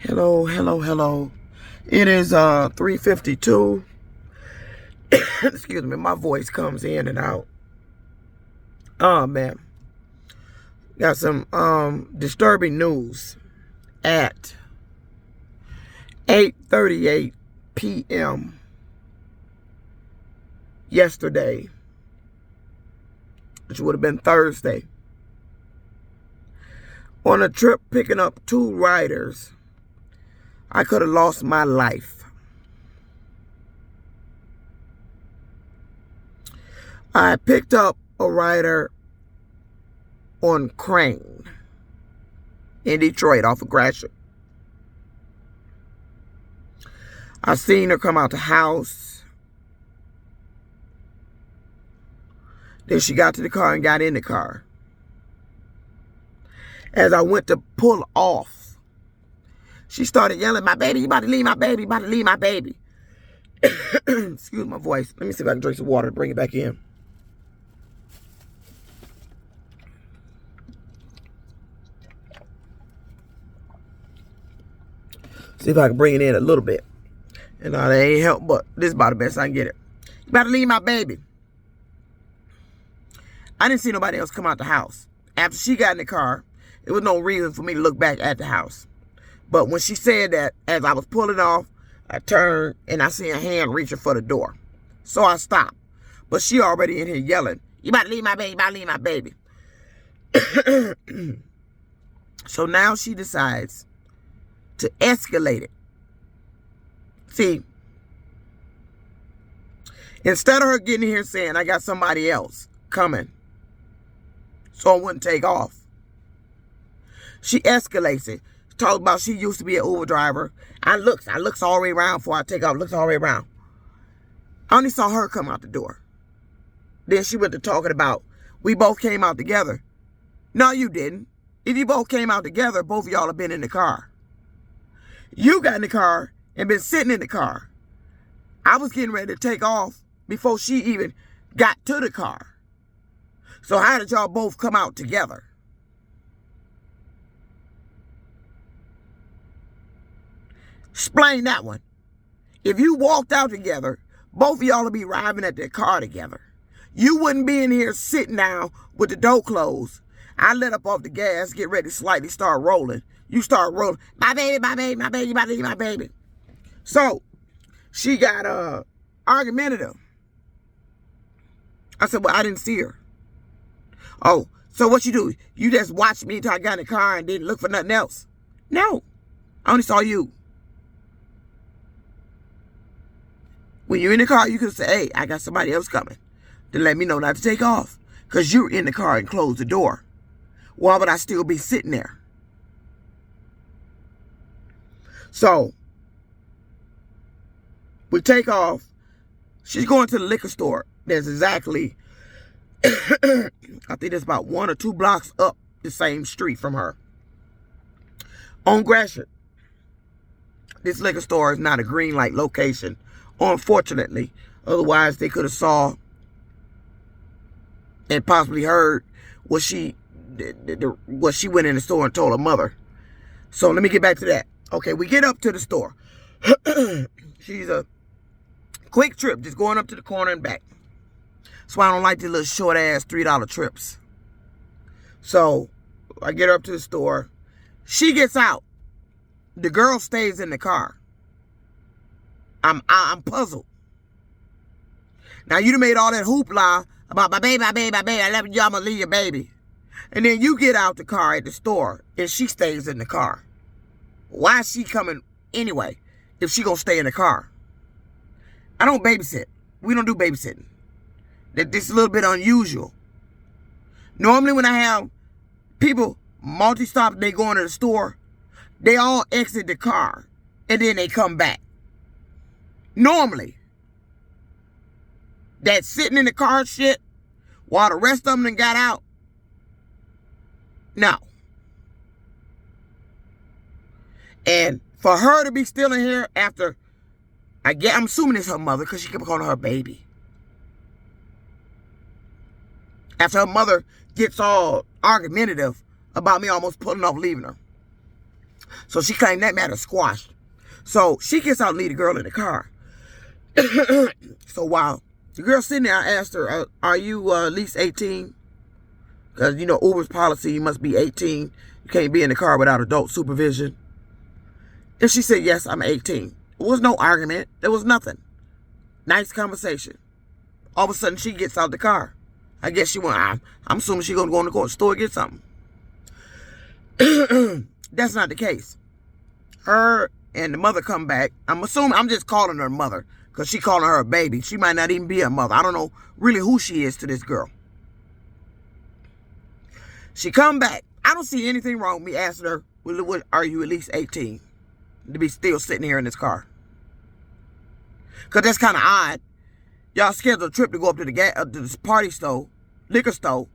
Hello, hello, hello. It is 3:52. Excuse me, my voice comes in and out. Oh man. Got some disturbing news at 8:38 p.m. yesterday, which would have been Thursday. On a trip picking up two riders, I could have lost my life. I picked up a rider on Crane in Detroit off of Gratiot. I seen her come out the house. Then she got to the car and got in the car. As I went to pull off, she started yelling, "My baby, you about to leave my baby, you about to leave my baby." Excuse my voice. Let me see if I can drink some water to bring it back in. See if I can bring it in a little bit. And that ain't help, but this is about the best I can get it. "You about to leave my baby." I didn't see nobody else come out the house. After she got in the car, there was no reason for me to look back at the house. But when she said that, as I was pulling off, I turned and I see a hand reaching for the door. So I stopped. But she already in here yelling, "You about to leave my baby, you about to leave my baby." So now she decides to escalate it. See, instead of her getting here saying, "I got somebody else coming," so I wouldn't take off, she escalates it. Talks about she used to be an Uber driver. I looks all the way around before I take off. Looks all the way around. I only saw her come out the door. Then she went to talking about, we both came out together. No, you didn't. If you both came out together, both of y'all have been in the car. You got in the car and been sitting in the car. I was getting ready to take off before she even got to the car. So how did y'all both come out together? Explain that one. If you walked out together, both of y'all would be arriving at the car together. You wouldn't be in here sitting down with the door closed. I let up off the gas, get ready to slightly start rolling. You start rolling. "My baby, my baby, my baby, my baby, my baby." So she got argumentative. I said, "Well, I didn't see her." "Oh, so what you do? You just watched me until I got in the car and didn't look for nothing else?" "No, I only saw you." When you're in the car, you could say, "Hey, I got somebody else coming," to let me know not to take off. Because you're in the car and closed the door. Why would I still be sitting there? So, we take off. She's going to the liquor store. There's exactly, I think it's about 1 or 2 blocks up the same street from her. On Gratiot. This liquor store is not a green light location, unfortunately. Otherwise, they could have saw and possibly heard what she went in the store and told her mother. So let me get back to that. Okay, we get up to the store. She's a quick trip, just going up to the corner and back. That's why I don't like these little short ass $3 trips. So I get her up to the store. She gets out. The girl stays in the car. I'm puzzled. Now you done made all that hoopla about my baby, my baby, my baby. I love you, I'm gonna leave your baby. And then you get out the car at the store and she stays in the car. Why is she coming anyway if she gonna stay in the car? I don't babysit. We don't do babysitting. This is a little bit unusual. Normally when I have people multi-stop, they go into the store, they all exit the car and then they come back. Normally. That sitting in the car shit while the rest of them done got out. No. And for her to be still in here after, I'm assuming it's her mother because she kept calling her baby. After her mother gets all argumentative about me almost pulling off leaving her. So she claimed that matter squashed. So she gets out and leave the girl in the car. So while the girl sitting there, I asked her, are you at least 18? Because, you know, Uber's policy, you must be 18. You can't be in the car without adult supervision. And she said, yes, I'm 18. There was no argument. There was nothing. Nice conversation. All of a sudden, she gets out the car. I guess she went, I'm assuming she's going to go in the store and get something. That's not the case. Her and the mother come back. I'm assuming, I'm just calling her mother because she calling her a baby. She might not even be a mother. I don't know really who she is to this girl. She come back. I don't see anything wrong with me asking her, well, are you at least 18 to be still sitting here in this car? Because that's kind of odd. Y'all scheduled a trip to go up to the party store, liquor store,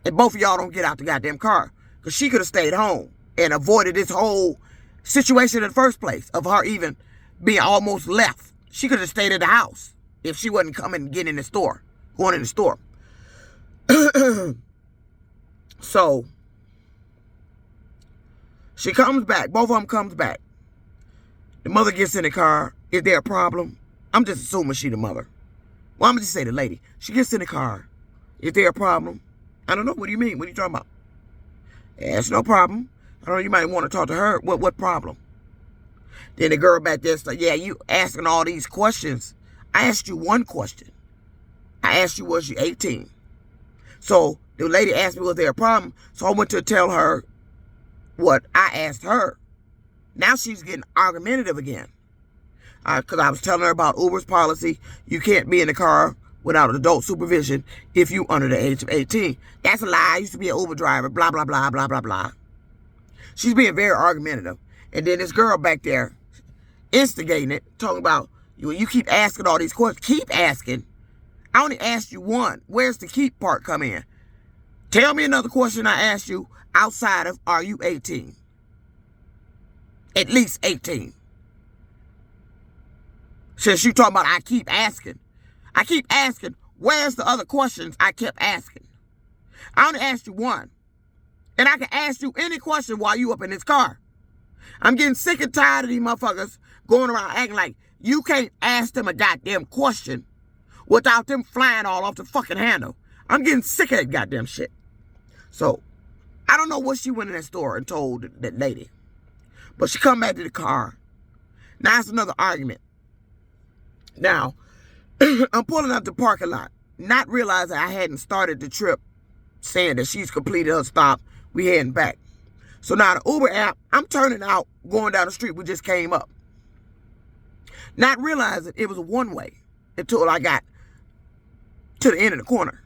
and both of y'all don't get out the goddamn car. Because she could have stayed home and avoided this whole situation in the first place of her even being almost left. She could have stayed at the house if she wasn't coming and getting in the store, going in the store. So, she comes back. Both of them comes back. The mother gets in the car. Is there a problem? I'm just assuming she the mother. Well, I'm going to just say the lady. She gets in the car. Is there a problem? I don't know. What do you mean? What are you talking about? Yeah, it's no problem. I don't know. You might want to talk to her. What problem? Then the girl back there said, yeah, you asking all these questions. I asked you one question. I asked you, was you 18? So the lady asked me, was there a problem? So I went to tell her what I asked her. Now she's getting argumentative again. Because I was telling her about Uber's policy. You can't be in the car without adult supervision if you under the age of 18. That's a lie. I used to be an Uber driver. Blah, blah, blah, blah, blah, blah. She's being very argumentative. And then this girl back there instigating it, talking about, you keep asking all these questions. Keep asking. I only asked you one. Where's the keep part come in? Tell me another question I asked you outside of, are you 18? At least 18. Since you talking about I keep asking. I keep asking, where's the other questions I kept asking? I only asked you one. And I can ask you any question while you up in this car. I'm getting sick and tired of these motherfuckers going around acting like you can't ask them a goddamn question without them flying all off the fucking handle. I'm getting sick of that goddamn shit. So, I don't know what she went in that store and told that lady. But she come back to the car. Now it's another argument. Now, I'm pulling out the parking lot, not realizing I hadn't started the trip, saying that she's completed her stop. We heading back. So now the Uber app, I'm turning out, going down the street we just came up. Not realizing it was a one-way until I got to the end of the corner.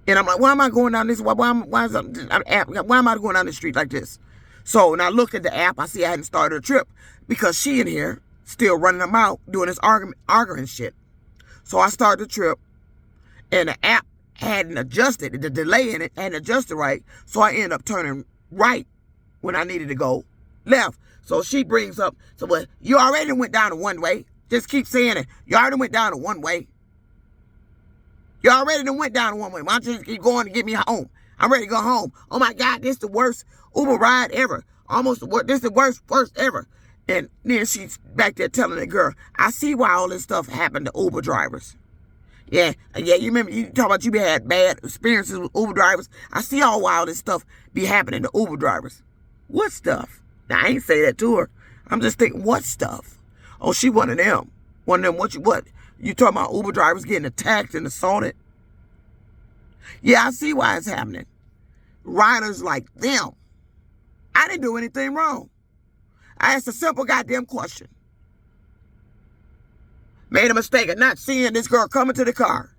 And I'm like, why am I going down this? Why am I going down the street like this? So when I looked at the app, I see I hadn't started a trip because she in here still running them out, doing this arguing shit. So I started the trip, and the app hadn't adjusted, the delay in it hadn't adjusted right, so I ended up turning right when I needed to go left. So she brings up, so well, you already went down to one way. Just keep saying it. You already went down to one way. You already went down to one way. Why don't you just keep going to get me home? I'm ready to go home. Oh my God, this is the worst Uber ride ever. Almost the worst. This is the worst ever. And then she's back there telling the girl, I see why all this stuff happened to Uber drivers. Yeah, you remember, you talk about you had bad experiences with Uber drivers. I see why all this stuff be happening to Uber drivers. What stuff? Now, I ain't say that to her. I'm just thinking, what stuff? Oh, she one of them. One of them, what? You talking about Uber drivers getting attacked and assaulted? Yeah, I see why it's happening. Riders like them. I didn't do anything wrong. I asked a simple goddamn question. Made a mistake of not seeing this girl coming to the car.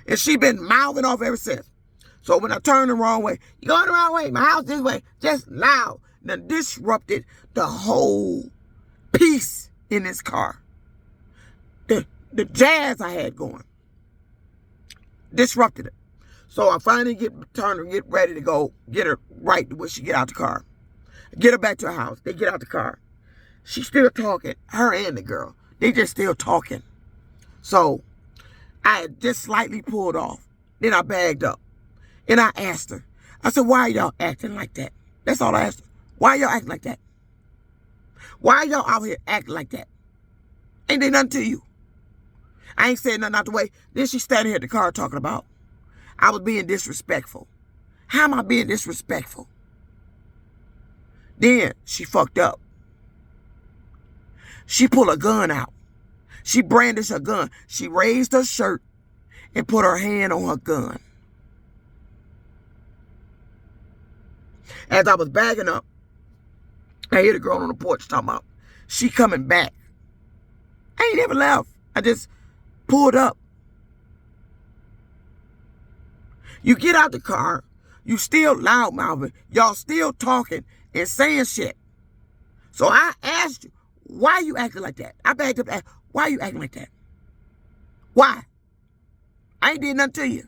And she been mouthing off ever since. So when I turned the wrong way, you going the wrong way, my house this way, just loud. Now disrupted the whole peace in this car. The jazz I had going. Disrupted it. So I finally get ready to go, get her right to where she get out the car. Get her back to her house. They get out the car. She's still talking, her and the girl. They just still talking. So I had just slightly pulled off. Then I bagged up. And I asked her. I said, why y'all acting like that? That's all I asked her. Why y'all acting like that? Why y'all out here acting like that? Ain't they nothing to you? I ain't saying nothing out the way. Then she standing here at the car talking about I was being disrespectful. How am I being disrespectful? Then she fucked up. She pulled a gun out. She brandished her gun. She raised her shirt and put her hand on her gun. As I was bagging up, I hear the girl on the porch talking about she coming back. I ain't never left. I just pulled up. You get out the car, you still loud mouthing, y'all still talking and saying shit. So I asked you, why you acting like that? I backed up and asked, why you acting like that? Why? I ain't did nothing to you.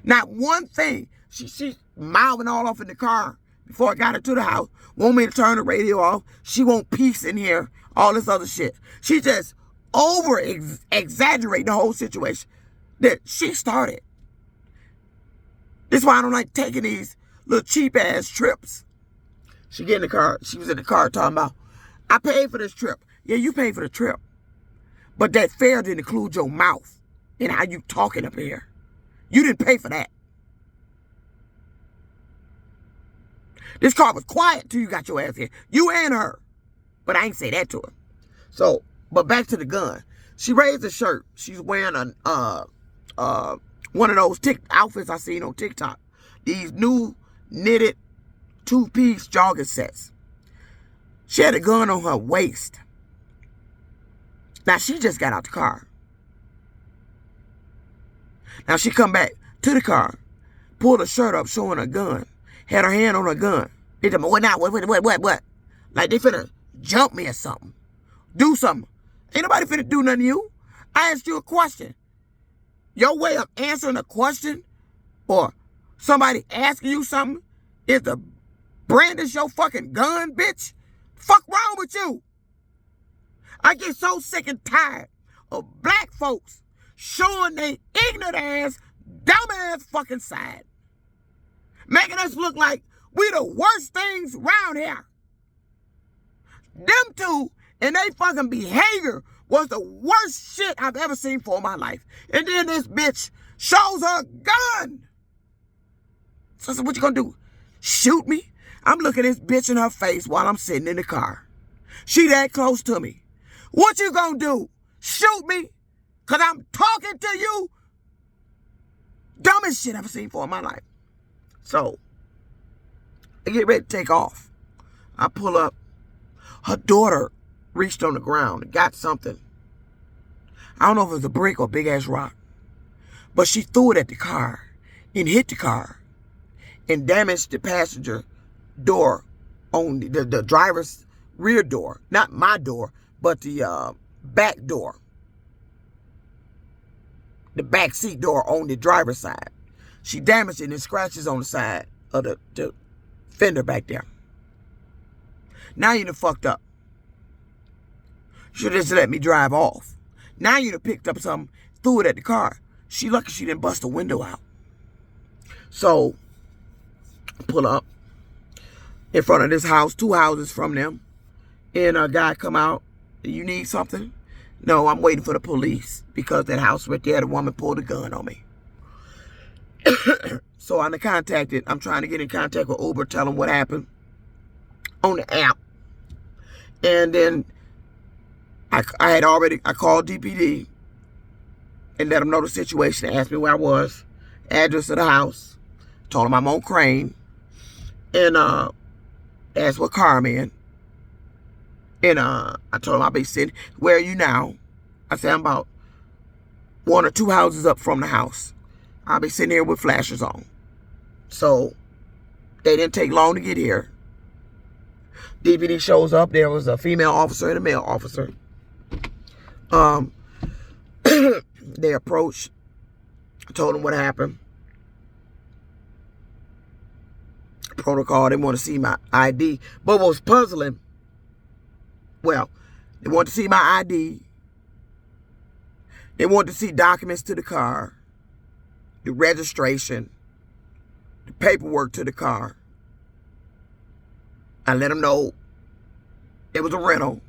Not one thing. She mouthing all off in the car before I got her to the house. Want me to turn the radio off. She want peace in here. All this other shit. She just exaggerating the whole situation that she started. This is why I don't like taking these little cheap ass trips. She get in the car. She was in the car talking about, I paid for this trip. Yeah, you paid for the trip. But that fare didn't include your mouth and how you talking up here. You didn't pay for that. This car was quiet till you got your ass here. You and her. But I ain't say that to her. So, but back to the gun. She raised her shirt. She's wearing one of those outfits I seen on TikTok. These new knitted two-piece jogging sets. She had a gun on her waist. Now, she just got out the car. Now, she come back to the car, pulled her shirt up, showing her gun, had her hand on her gun. They tell me, what now? What? Like they finna jump me or something. Do something. Ain't nobody finna do nothing to you. I asked you a question. Your way of answering a question or somebody asking you something is to brandish your fucking gun, bitch. Fuck wrong with you? I get so sick and tired of black folks showing they ignorant ass, dumb ass fucking side. Making us look like we the worst things around here. Them two and they fucking behavior was the worst shit I've ever seen for my life. And then this bitch shows her gun. So I said, what you gonna do? Shoot me? I'm looking this bitch in her face while I'm sitting in the car. She that close to me. What you gonna do? Shoot me? Cause I'm talking to you? Dumbest shit I've ever seen for in my life. So, I get ready to take off. I pull up. Her daughter reached on the ground and got something. I don't know if it was a brick or a big ass rock. But she threw it at the car and hit the car and damaged the passenger door on the driver's rear door. Not my door, but the back door. The back seat door on the driver's side. She damaged it and scratches on the side of the fender back there. Now you done fucked up. Should have just let me drive off. Now you done picked up something, threw it at the car. She lucky she didn't bust the window out. So, pull up in front of this house, 2 houses from them. And a guy come out, you need something? No, I'm waiting for the police because that house right there, the woman pulled a gun on me. So I'm trying to get in contact with Uber, tell them what happened on the app. And then I called DPD and let them know the situation. They asked me where I was, address of the house, told them I'm on Crane, and asked what car I'm in. And I told them I'll be sitting. Where are you now? I said I'm about 1 or 2 houses up from the house. I'll be sitting here with flashers on. So they didn't take long to get here. DPD shows up. There was a female officer and a male officer. They approached. I told them what happened. Protocol. They want to see my ID. But what was puzzling, well, they want to see my ID. They want to see documents to the car, the registration, the paperwork to the car. I let them know it was a rental.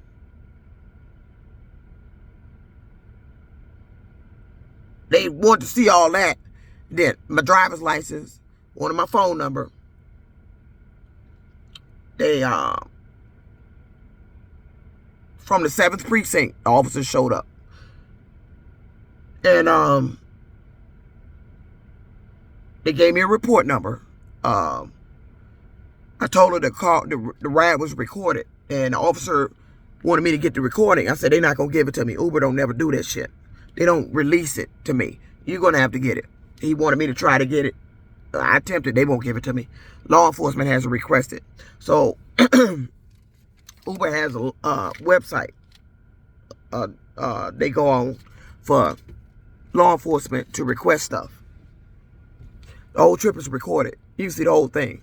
They wanted to see all that. Then my driver's license, wanted my phone number. They from the 7th precinct, the officers showed up. And they gave me a report number. I told her the ride was recorded, and the officer wanted me to get the recording. I said, they're not gonna give it to me. Uber don't never do that shit. They don't release it to me. You're gonna have to get it. He wanted me to try to get it. I attempted. They won't give it to me. Law enforcement has requested. So Uber has a website. They go on for law enforcement to request stuff. The whole trip is recorded. You can see the whole thing.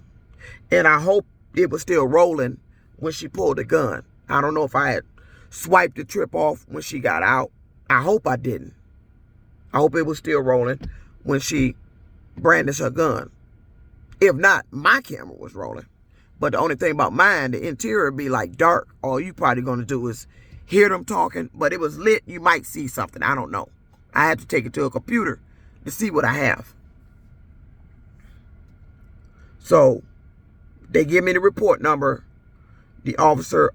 And I hope it was still rolling when she pulled the gun. I don't know if I had swiped the trip off when she got out. I hope I didn't. I hope it was still rolling when she brandished her gun. If not, my camera was rolling. But the only thing about mine, the interior be like dark. All you probably going to do is hear them talking. But it was lit. You might see something. I don't know. I had to take it to a computer to see what I have. So they give me the report number. The officer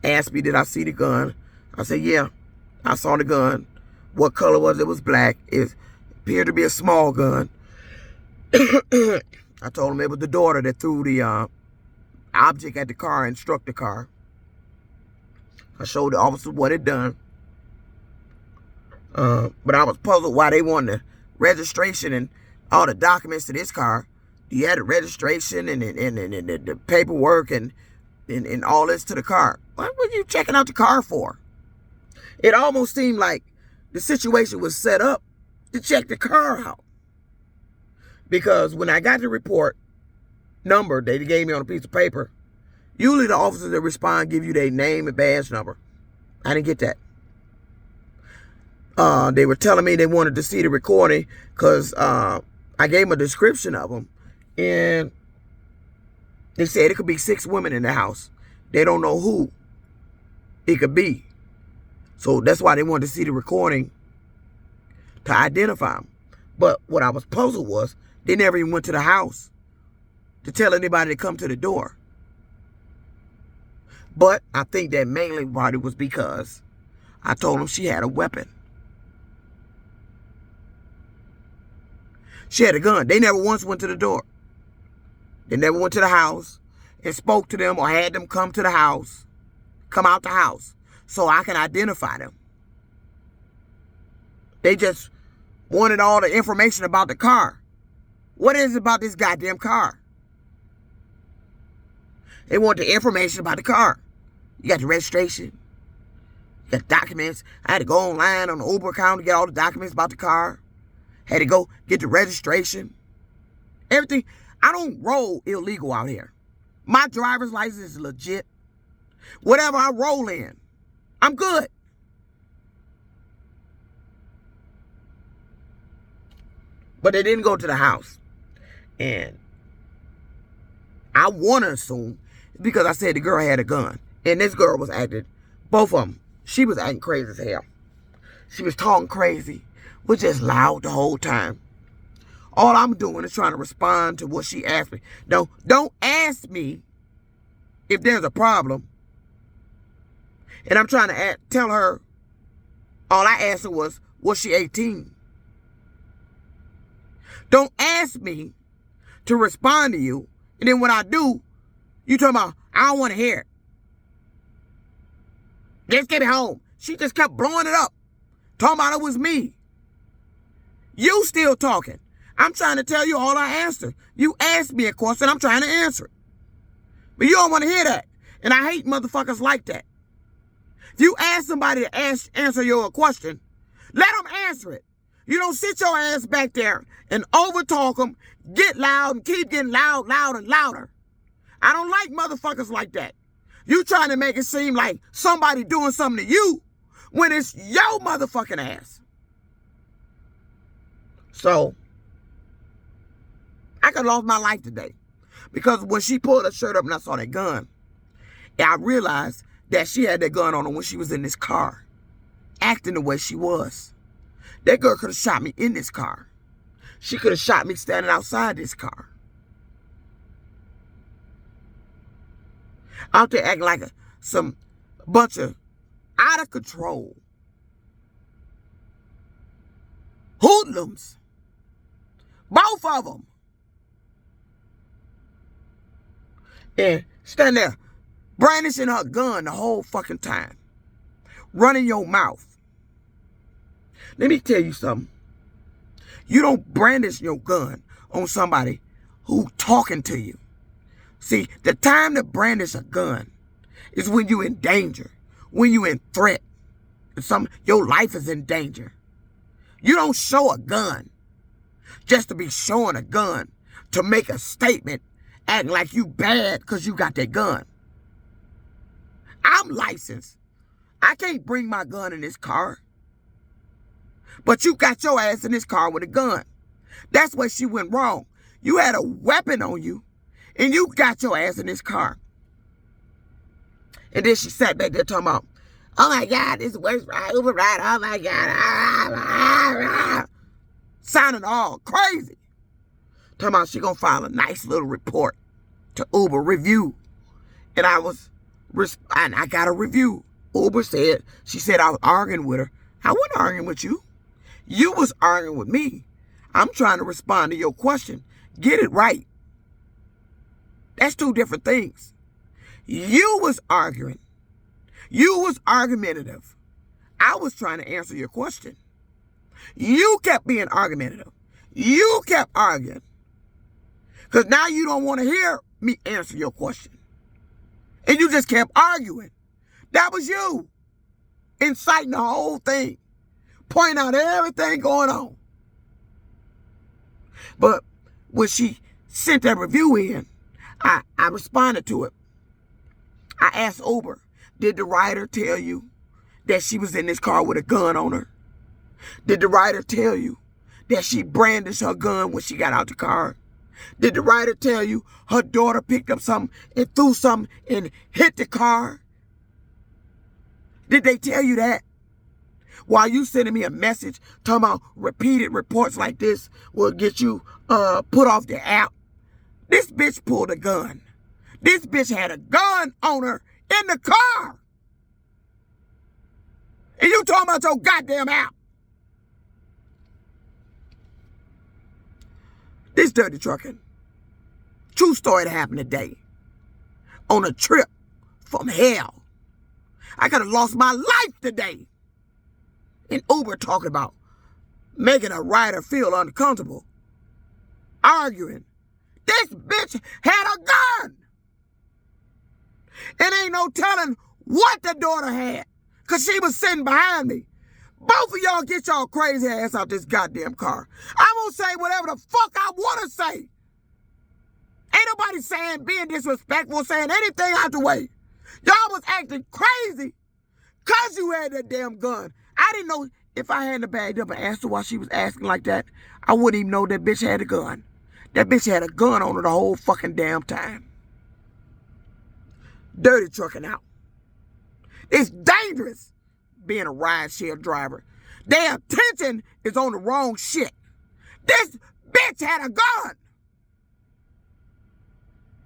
asked me, did I see the gun? I said, yeah, I saw the gun. What color was it? It was black. It appeared to be a small gun. I told him it was the daughter that threw the object at the car and struck the car. I showed the officer what it done. But I was puzzled why they wanted the registration and all the documents to this car. You had the registration and the paperwork and all this to the car. What were you checking out the car for? It almost seemed like the situation was set up to check the car out. Because when I got the report number they gave me on a piece of paper, usually the officers that respond give you their name and badge number. I didn't get that. They were telling me they wanted to see the recording because I gave them a description of them. And they said it could be 6 women in the house. They don't know who it could be. So that's why they wanted to see the recording to identify them. But what I was puzzled was they never even went to the house to tell anybody to come to the door. But I think that mainly part was because I told them she had a weapon. She had a gun. They never once went to the door. They never went to the house and spoke to them or had them come to the house, come out the house, so I can identify them. They just wanted all the information about the car. What is it about this goddamn car? They want the information about the car. You got the registration. You got documents. I had to go online on the Uber account to get all the documents about the car. Had to go get the registration. Everything. I don't roll illegal out here. My driver's license is legit. Whatever I roll in, I'm good. But they didn't go to the house. And I want to assume because I said the girl had a gun. And this girl was acting, both of them, she was acting crazy as hell. She was talking crazy, was just loud the whole time. All I'm doing is trying to respond to what she asked me. Don't ask me if there's a problem. And I'm trying to tell her, all I asked her was she 18? Don't ask me to respond to you. And then when I do, you talking about, I don't want to hear it. Just get it home. She just kept blowing it up. Talking about it was me. You still talking. I'm trying to tell you all I answered. You asked me a question, I'm trying to answer it. But you don't want to hear that. And I hate motherfuckers like that. If you ask somebody to answer your question, let them answer it. You don't sit your ass back there and overtalk them, get loud and keep getting loud and louder. I don't like motherfuckers like that. You trying to make it seem like somebody doing something to you when it's your motherfucking ass. So, I could have lost my life today. Because when she pulled her shirt up and I saw that gun, I realized that she had that gun on her when she was in this car, acting the way she was. That girl could have shot me in this car. She could have shot me standing outside this car. Out there acting like some bunch of out of control hoodlums. Both of them. And stand there brandishing her gun the whole fucking time. Running your mouth. Let me tell you something. You don't brandish your gun on somebody who talking to you. See, the time to brandish a gun is when you're in danger, when you're in threat, your life is in danger. You don't show a gun just to be showing a gun to make a statement, acting like you bad because you got that gun. I'm licensed. I can't bring my gun in this car. But you got your ass in this car with a gun. That's where she went wrong. You had a weapon on you, and you got your ass in this car. And then she sat back there talking about, oh my God, this is the worst ride, Uber ride, oh my God. Sounding all crazy. Talking about she gonna file a nice little report to Uber review. And I got a review. Uber said, she said I was arguing with her. I wasn't arguing with you. You was arguing with me. I'm trying to respond to your question. Get it right. That's two different things. You was arguing. You was argumentative. I was trying to answer your question. You kept being argumentative. You kept arguing. Because now you don't want to hear me answer your question. And you just kept arguing. That was you. Inciting the whole thing. Pointing out everything going on. But when she sent that review in, I responded to it. I asked Uber, did the rider tell you that she was in this car with a gun on her? Did the rider tell you that she brandished her gun when she got out the car? Did the rider tell you her daughter picked up something and threw something and hit the car? Did they tell you that? While you sending me a message talking about repeated reports like this will get you put off the app. This bitch pulled a gun. This bitch had a gun on her in the car. And you talking about your goddamn app. This dirty trucking. True story that happened today. On a trip from hell. I could have lost my life today. And Uber talking about making a rider feel uncomfortable. Arguing. This bitch had a gun. And ain't no telling what the daughter had. Because she was sitting behind me. Both of y'all get y'all crazy ass out this goddamn car. I'm going to say whatever the fuck I want to say. Ain't nobody saying being disrespectful, saying anything out the way. Y'all was acting crazy because you had that damn gun. I didn't know if I hadn't bagged up and asked her why she was asking like that, I wouldn't even know that bitch had a gun. That bitch had a gun on her the whole fucking damn time. Dirty trucking out. It's dangerous being a rideshare driver. Their attention is on the wrong shit. This bitch had a gun.